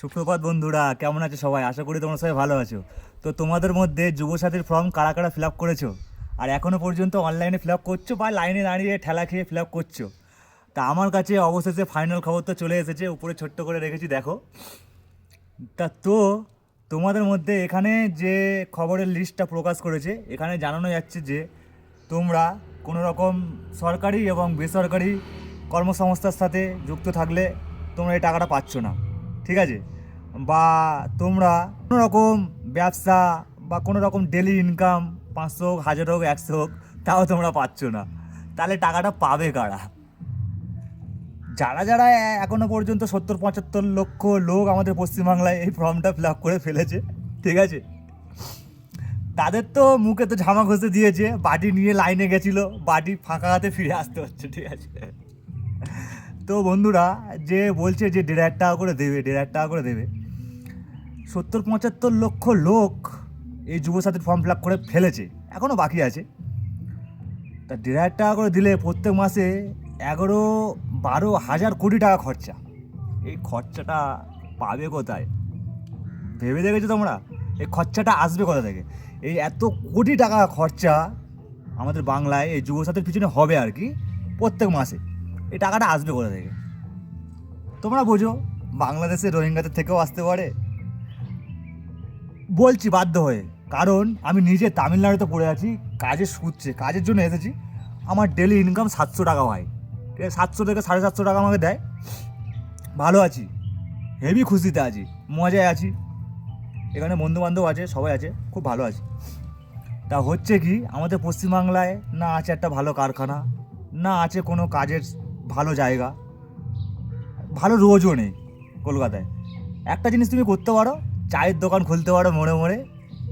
সুপ্রভাত বন্ধুরা, কেমন আছো সবাই? আশা করি তোমরা সবাই ভালো আছো। তো তোমাদের মধ্যে যুবসাথীর ফর্ম কারা কারা ফিল আপ করেছো আর এখনও পর্যন্ত অনলাইনে ফিল আপ করছো বা লাইনে দাঁড়িয়ে ঠেলা খেয়ে ফিল আপ করছো? তা আমার কাছে অবশেষে ফাইনাল খবর তো চলে এসেছে, উপরে ছোট্ট করে রেখেছি দেখো। তো তোমাদের মধ্যে এখানে যে খবরের লিস্টটা প্রকাশ করেছে, এখানে জানানো যাচ্ছে যে তোমরা কোনো রকম সরকারি এবং বেসরকারি কর্মসংস্থার সাথে যুক্ত থাকলে তোমরা এই টাকাটা পাচ্ছ না, ঠিক আছে? বা তোমরা কোনো রকম ব্যবসা বা কোনো রকম ডেলি ইনকাম 500 হোক, 1000 হোক, 100 হোক, তাও তোমরা পাচ্ছ না। তাহলে টাকাটা পাবে কারা? যারা যারা এখনো পর্যন্ত 70-75 লক্ষ লোক আমাদের পশ্চিমবাংলায় এই ফর্মটা ফিল আপ করে ফেলেছে, ঠিক আছে, তাদের তো মুখে তো ঝামা ঘষে দিয়েছে, বাটি নিয়ে লাইনে গেছিলো, বাটি ফাঁকা হাতে ফিরে আসতে হচ্ছে, ঠিক আছে? তো বন্ধুরা, যে বলছে যে 1,500 টাকা করে দেবে, 1,500 টাকা করে দেবে, 70-75 লক্ষ লোক এই যুবসাথীর ফর্ম ফিল আপ করে ফেলেছে, এখনও বাকি আছে। তা 1,500 টাকা করে দিলে প্রত্যেক মাসে 11-12 হাজার কোটি টাকা খরচা। এই খরচাটা পাবে কোথায়? ভেবে দেখেছো তোমরা এই খরচাটা আসবে কোথা থেকে? এই এত কোটি টাকা খরচা আমাদের বাংলায় এই যুবসাথীর পিছনে হবে আর কি প্রত্যেক মাসে, এই টাকাটা আসবে কোথা থেকে? তোমরা বোঝো, বাংলাদেশের রোহিঙ্গাদের থেকেও আসতে পারে। বলছি বাধ্য হয়ে, কারণ আমি নিজে তামিলনাড়ুতে পড়ে আছি কাজের সূত্রে, কাজের জন্য এসেছি। আমার ডেলি ইনকাম 700 টাকা হয়, ঠিক আছে? 700 থেকে 750 টাকা আমাকে দেয়। ভালো আছি, হেভি খুশিতে আছি, মজায় আছি। এখানে বন্ধুবান্ধব আছে, সবাই আছে, খুব ভালো আছি। তা হচ্ছে কি, আমাদের পশ্চিমবাংলায় না আছে একটা ভালো কারখানা, না আছে কোনো কাজের ভালো জায়গা, ভালো রোজও নেই কলকাতায়। একটা জিনিস তুমি করতে পারো, চায়ের দোকান খুলতে পারো মোড়ে মোড়ে,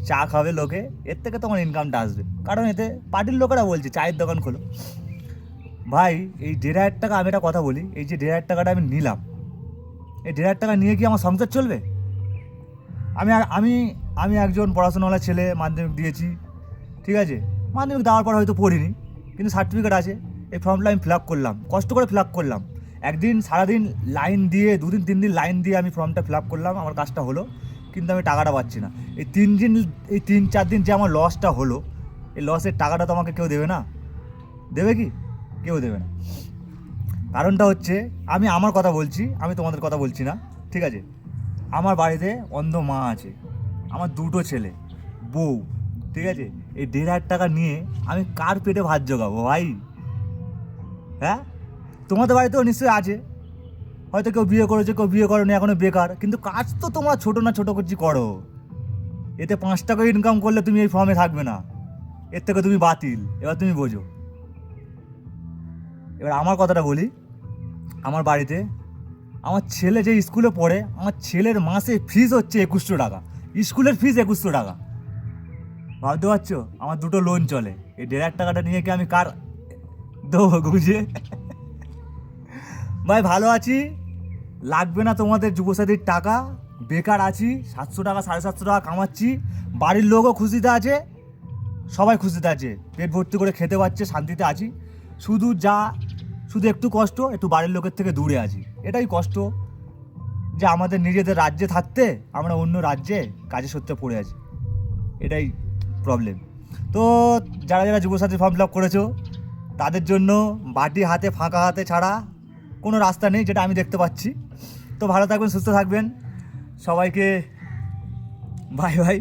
চা খাবে লোকে, এর থেকে তোমার ইনকামটা আসবে। কারণ এতে পার্টির লোকেরা বলছে চায়ের দোকান খোলো। ভাই, এই 1,500 টাকা, আমি একটা কথা বলি, এই যে 1,500 টাকাটা আমি নিলাম, এই 1,500 টাকা নিয়ে কি আমার সংসার চলবে? আমি আমি আমি একজন পড়াশোনাওয়ালা ছেলে, মাধ্যমিক দিয়েছি, ঠিক আছে? মাধ্যমিক দেওয়ার পর হয়তো পড়িনি, কিন্তু সার্টিফিকেট আছে। এই ফর্মটা আমি ফিল আপ করলাম, কষ্ট করে ফিল আপ করলাম, একদিন সারাদিন লাইন দিয়ে, 2-3 দিন লাইন দিয়ে আমি ফর্মটা ফিল আপ করলাম, আমার কাজটা হলো, কিন্তু আমি টাকাটা পাচ্ছি না। এই 3-4 দিন যে আমার লসটা হলো, এই লসের টাকাটা তো আমাকে কেউ দেবে না। দেবে কি? কেউ দেবে না। কারণটা হচ্ছে, আমি আমার কথা বলছি, আমি তোমাদের কথা বলছি না, ঠিক আছে? আমার বাড়িতে অন্ধ মা আছে, আমার 2টো ছেলে, বউ, ঠিক আছে? এই 1,500 টাকা নিয়ে আমি কার পেটে ভাত জোগাবো ভাই? হ্যাঁ, তোমাদের বাড়িতেও নিশ্চয়ই আছে, হয়তো কেউ বিয়ে করেছে, কেউ বিয়ে করেনি, এখনো বেকার, কিন্তু কাজ তো তোমরা ছোটো না ছোটো করছি করো। এতে 5 টাকা ইনকাম করলে তুমি এই ফর্মে থাকবে না, এর থেকে তুমি বাতিল। এবার তুমি বোঝো। এবার আমার কথাটা বলি, আমার বাড়িতে আমার ছেলে যে স্কুলে পড়ে, আমার ছেলের মাসে ফিস হচ্ছে 2100 টাকা, স্কুলের ফিস 2100 টাকা। ভাবতে পারছো? আমার 2টো লোন চলে, এই 1,500 টাকাটা নিয়ে কি আমি কার দেবো বুঝে? ভাই ভালো আছি, লাগবে না তোমাদের যুবসাথীর টাকা, বেকার আছি, 700 টাকা 750 টাকা কামাচ্ছি, বাড়ির লোকও খুশিতে আছে, সবাই খুশিতে আছে, পেট ভর্তি করে খেতে পাচ্ছে, শান্তিতে আছি। শুধু একটু কষ্ট, একটু বাড়ির লোকের থেকে দূরে আছি, এটাই কষ্ট, যে আমাদের নিজেদের রাজ্যে থাকতে আমরা অন্য রাজ্যে কাজের সূত্রে পড়ে আছি, এটাই প্রবলেম। তো যারা যারা যুবসাথী ফর্ম ফিল আপ করেছো, তাদের জন্য বাটি হাতে ফাঁকা হাতে ছাড়া কোনো রাস্তা নেই, যেটা আমি দেখতে পাচ্ছি। তো ভালো থাকবেন, সুস্থ থাকবেন, সবাইকে বাই বাই।